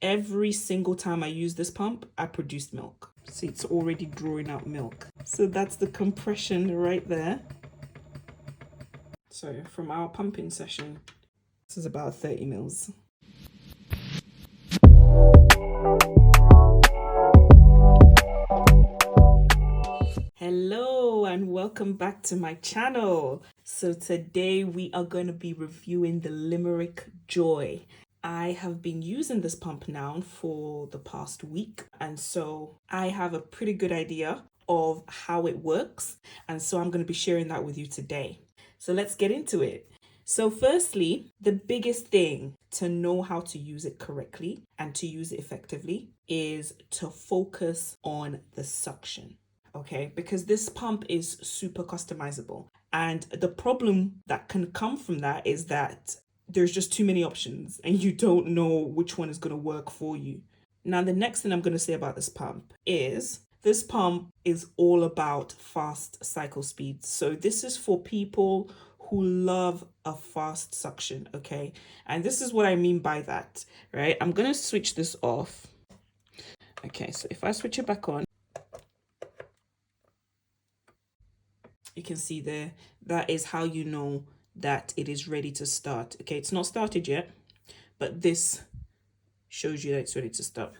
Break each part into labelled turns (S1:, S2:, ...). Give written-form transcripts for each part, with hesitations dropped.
S1: Every single time I use this pump, I produce milk. See, it's already drawing out milk. So that's the compression right there. So from our pumping session, this is about 30 mils. Hello and welcome back to my channel. So today we are going to be reviewing the Limerick Joy. I have been using this pump now for the past week, and so I have a pretty good idea of how it works, and so I'm going to be sharing that with you today. So let's get into it. So firstly, the biggest thing to know how to use it correctly and to use it effectively is to focus on the suction. Okay, because this pump is super customizable, and the problem that can come from that is that there's just too many options and you don't know which one is going to work for you. Now, the next thing I'm going to say about this pump is this pump is all about fast cycle speeds. So this is for people who love a fast suction, okay? And this is what I mean by that, right? I'm going to switch this off. Okay, so if I switch it back on, you can see there, that is how you know that it is ready to start. Okay, it's not started yet, but this shows you that it's ready to start.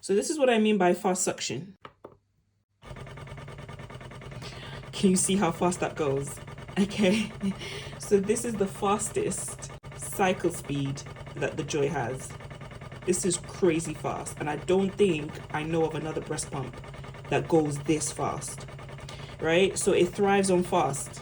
S1: So this is what I mean by fast suction. Can you see how fast that goes? Okay, so this is the fastest cycle speed that the Joy has. This is crazy fast, and I don't think I know of another breast pump that goes this fast, right? So it thrives on fast.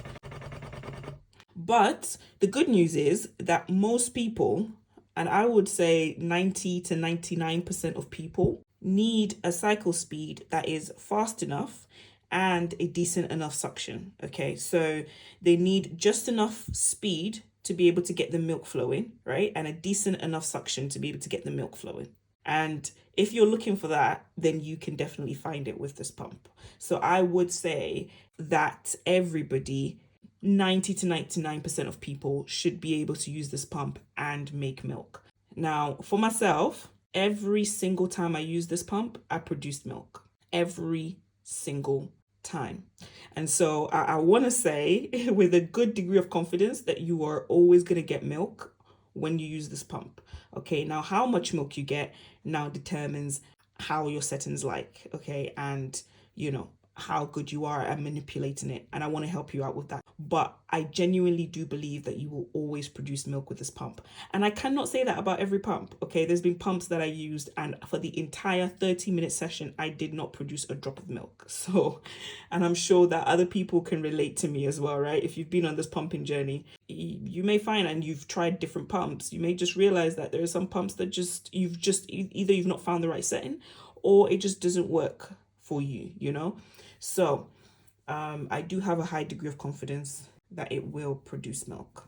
S1: But the good news is that most people, and I would say 90 to 99% of people, need a cycle speed that is fast enough and a decent enough suction. Okay, so they need just enough speed to be able to get the milk flowing, right? And a decent enough suction to be able to get the milk flowing. And if you're looking for that, then you can definitely find it with this pump. So I would say that everybody, 90 to 99% of people, should be able to use this pump and make milk. Now, for myself, every single time I use this pump, I produce milk. Every single time. And so I want to say with a good degree of confidence that you are always going to get milk when you use this pump. Okay, now how much milk you get now determines how your setting's like, okay, and you know how good you are at manipulating it, and I want to help you out with that. But I genuinely do believe that you will always produce milk with this pump, and I cannot say that about every pump. Okay, there's been pumps that I used and for the entire 30-minute session I did not produce a drop of milk. So, and I'm sure that other people can relate to me as well, right? If you've been on this pumping journey, you may find, and you've tried different pumps, you may just realize that there are some pumps that either you've not found the right setting or it just doesn't work for you, you know. So I do have a high degree of confidence that it will produce milk.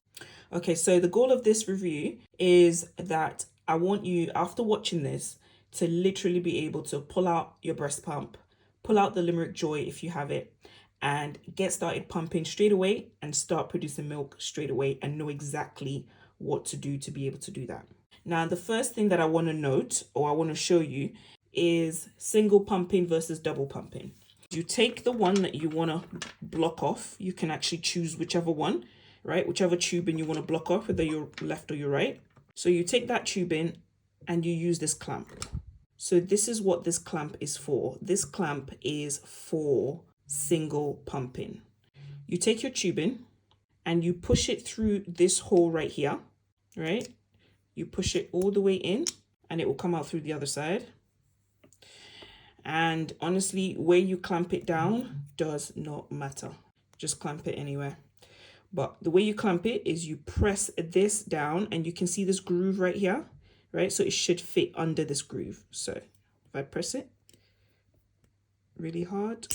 S1: Okay, so the goal of this review is that I want you, after watching this, to literally be able to pull out your breast pump, pull out the Limerick Joy if you have it, and get started pumping straight away and start producing milk straight away and know exactly what to do to be able to do that. Now, the first thing that I want to note, or I want to show you, is single pumping versus double pumping. You take the one that you want to block off. You can actually choose whichever one, right? Whichever tubing you want to block off, whether your left or your right. So you take that tubing and you use this clamp. So this is what this clamp is for. This clamp is for single pumping. You take your tubing and you push it through this hole right here, right? You push it all the way in and it will come out through the other side. And honestly, where you clamp it down does not matter. Just clamp it anywhere. But the way you clamp it is you press this down and you can see this groove right here, right? So it should fit under this groove. So if I press it really hard,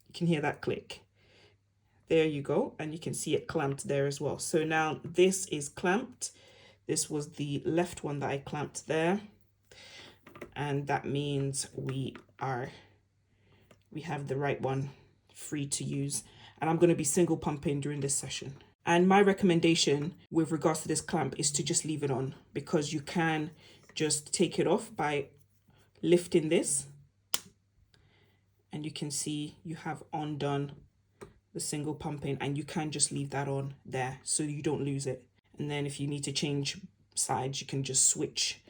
S1: you can hear that click. There you go. And you can see it clamped there as well. So now this is clamped. This was the left one that I clamped there. And that means we have the right one free to use. And I'm going to be single pumping during this session. And my recommendation with regards to this clamp is to just leave it on, because you can just take it off by lifting this, and you can see you have undone the single pumping, and you can just leave that on there so you don't lose it. And then if you need to change sides, you can just switch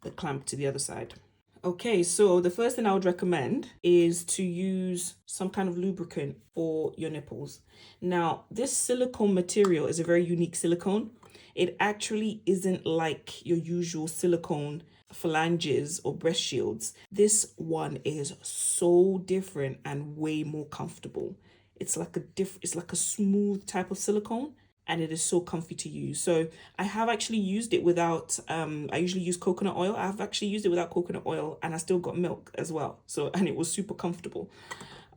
S1: the clamp to the other side. Okay, so the first thing I would recommend is to use some kind of lubricant for your nipples. Now, this silicone material is a very unique silicone. It actually isn't like your usual silicone phalanges or breast shields. This one is so different and way more comfortable. It's like a smooth type of silicone, and it is so comfy to use. So I have actually used it without, I usually use coconut oil. I've actually used it without coconut oil, and I still got milk as well. So, and it was super comfortable.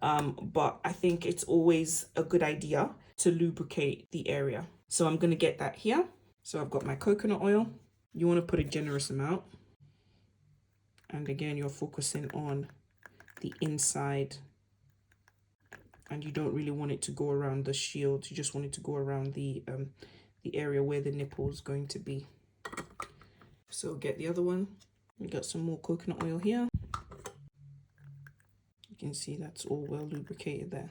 S1: But I think it's always a good idea to lubricate the area. So I'm gonna get that here. So I've got my coconut oil. You wanna put a generous amount. And again, you're focusing on the inside, and you don't really want it to go around the shield. You just want it to go around the area where the nipple is going to be. So get the other one. We got some more coconut oil here. You can see that's all well lubricated there.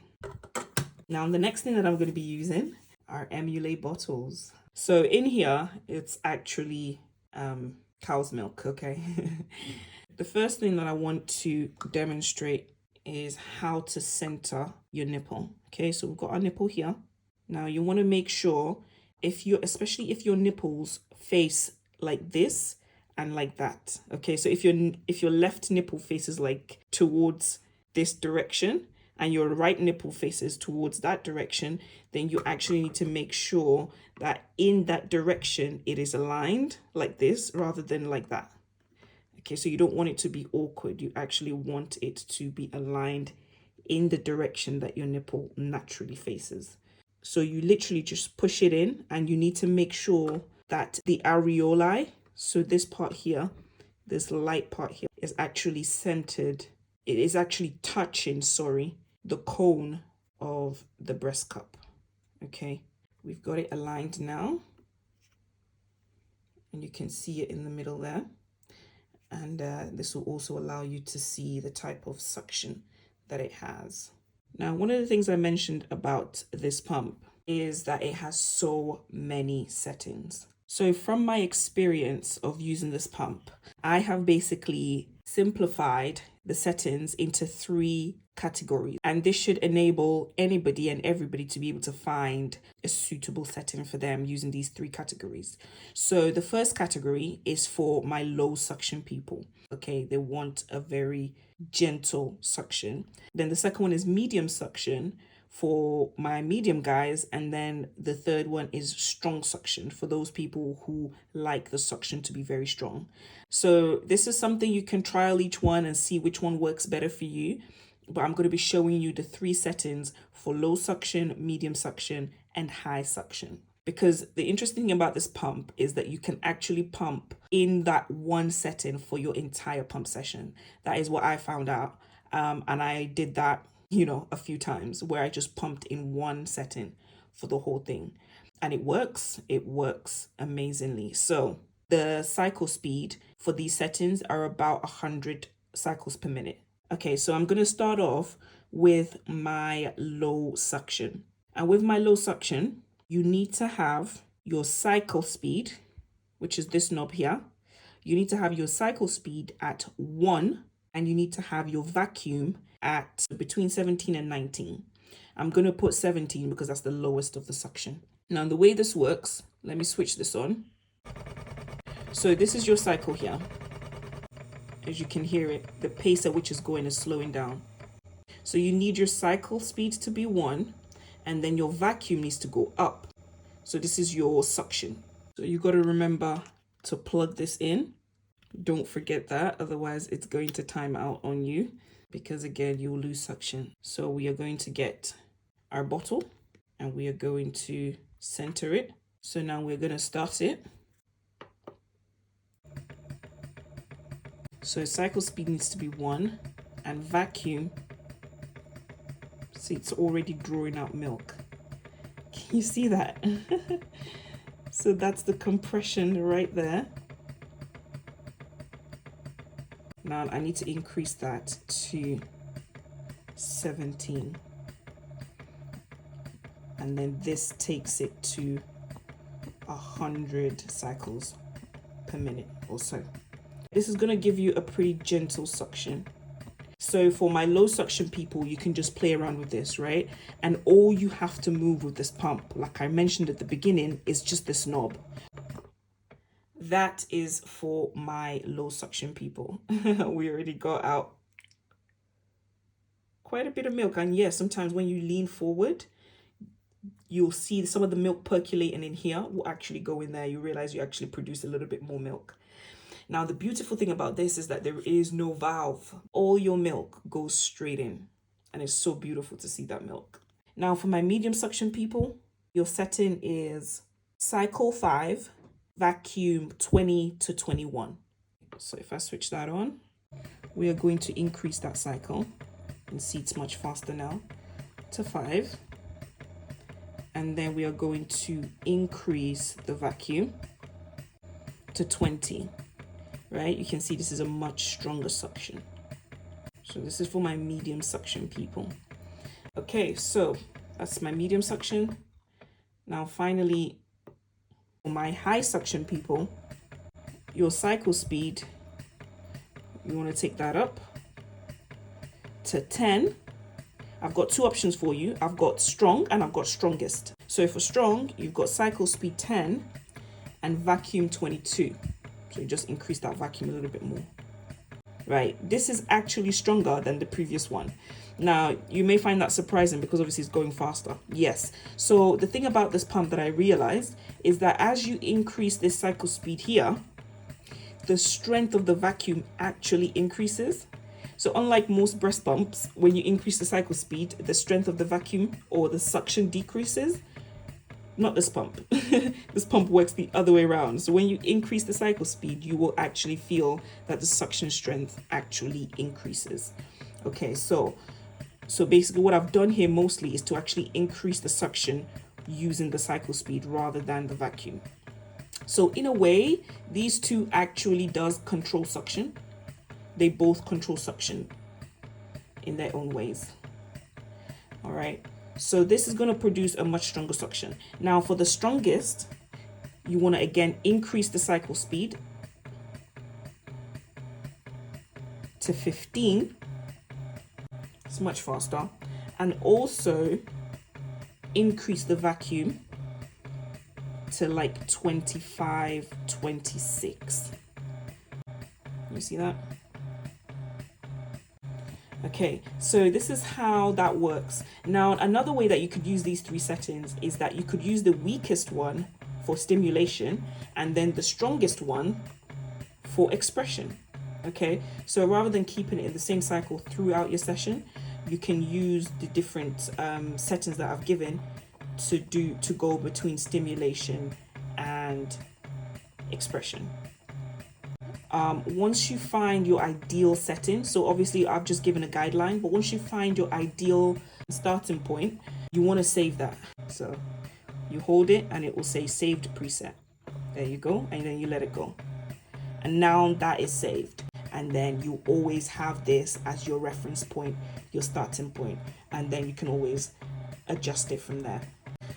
S1: Now, the next thing that I'm going to be using are emulate bottles. So in here, it's actually cow's milk, okay? The first thing that I want to demonstrate is how to center your nipple. Okay, so we've got our nipple here. Now you want to make sure, especially if your nipples face like this and like that. Okay, so if your left nipple faces like towards this direction and your right nipple faces towards that direction, then you actually need to make sure that in that direction it is aligned like this rather than like that. Okay, so you don't want it to be awkward. You actually want it to be aligned in the direction that your nipple naturally faces. So you literally just push it in, and you need to make sure that the areoli, so this part here, this light part here, is actually centered. It is actually touching, the cone of the breast cup. Okay, we've got it aligned now, and you can see it in the middle there. And this will also allow you to see the type of suction that it has. Now, one of the things I mentioned about this pump is that it has so many settings. So from my experience of using this pump, I have basically simplified the settings into 3 categories, and this should enable anybody and everybody to be able to find a suitable setting for them using these 3 categories. So the first category is for my low suction people. Okay, they want a very gentle suction. Then the second one is medium suction for my medium guys, and then the third one is strong suction for those people who like the suction to be very strong. So this is something you can trial each one and see which one works better for you. But I'm going to be showing you the 3 settings for low suction, medium suction, and high suction. Because the interesting thing about this pump is that you can actually pump in that one setting for your entire pump session. That is what I found out. And I did that, a few times where I just pumped in one setting for the whole thing. And it works amazingly. So the cycle speed for these settings are about 100 cycles per minute. Okay, so I'm going to start off with my low suction. And with my low suction, you need to have your cycle speed, which is this knob here. You need to have your cycle speed at 1, and you need to have your vacuum at between 17 and 19. I'm going to put 17 because that's the lowest of the suction. Now, the way this works, let me switch this on. So this is your cycle here. As you can hear it, the pace at which it's going is slowing down. So you need your cycle speed to be 1, and then your vacuum needs to go up. So this is your suction. So you got to remember to plug this in. Don't forget that, otherwise it's going to time out on you, because again, you'll lose suction. So we are going to get our bottle and we are going to center it. So now we're going to start it. So cycle speed needs to be 1, and vacuum, see, it's already drawing out milk. Can you see that? So that's the compression right there. Now I need to increase that to 17. And then this takes it to 100 cycles per minute or so. This is going to give you a pretty gentle suction. So for my low suction people, you can just play around with this, right? And all you have to move with this pump, like I mentioned at the beginning, is just this knob. That is for my low suction people. We already got out quite a bit of milk. And yes, sometimes when you lean forward, you'll see some of the milk percolating in here will actually go in there. You realize you actually produce a little bit more milk. Now, the beautiful thing about this is that there is no valve. All your milk goes straight in. And it's so beautiful to see that milk. Now, for my medium suction people, your setting is cycle 5, vacuum 20 to 21. So if I switch that on, we are going to increase that cycle. And see it's much faster now to 5. And then we are going to increase the vacuum to 20. Right, you can see this is a much stronger suction. So this is for my medium suction people. Okay, so that's my medium suction. Now finally, for my high suction people, your cycle speed, you want to take that up to 10. I've got two options for you. I've got strong and I've got strongest. So for strong, you've got cycle speed 10 and vacuum 22. So you just increase that vacuum a little bit more. Right, this is actually stronger than the previous one. Now, you may find that surprising because obviously it's going faster. Yes. So the thing about this pump that I realized is that as you increase this cycle speed here, the strength of the vacuum actually increases. So unlike most breast pumps, when you increase the cycle speed, the strength of the vacuum or the suction decreases. Not this pump. This pump works the other way around. So when you increase the cycle speed, you will actually feel that the suction strength actually increases. Okay, so basically what I've done here mostly is to actually increase the suction using the cycle speed rather than the vacuum. So in a way, these two actually does control suction. They both control suction in their own ways. All right. So this is going to produce a much stronger suction. Now for the strongest, you want to again increase the cycle speed to 15. It's much faster. And also increase the vacuum to like 25, 26. You see that? Okay, so this is how that works. Now, another way that you could use these three settings is that you could use the weakest one for stimulation and then the strongest one for expression. Okay, so rather than keeping it in the same cycle throughout your session, you can use the different settings that I've given to go between stimulation and expression. Once you find your ideal setting, so obviously I've just given a guideline, but once you find your ideal starting point, you want to save that. So you hold it and it will say saved preset. There you go. And then you let it go. And now that is saved. And then you always have this as your reference point, your starting point, and then you can always adjust it from there.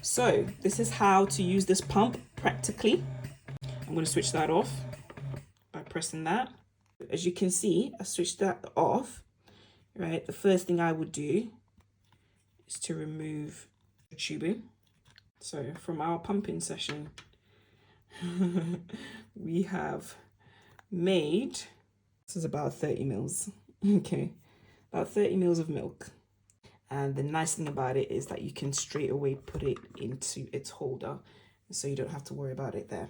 S1: So this is how to use this pump practically. I'm going to switch that off by pressing that. As you can see, I switched that off, right? The first thing I would do is to remove the tubing. So from our pumping session, we have made, this is about 30 mils, okay, about 30 mils of milk. And the nice thing about it is that you can straight away put it into its holder, so you don't have to worry about it there.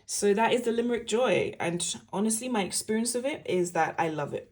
S1: So that is the Limerick Joy, and honestly my experience of it is that I love it.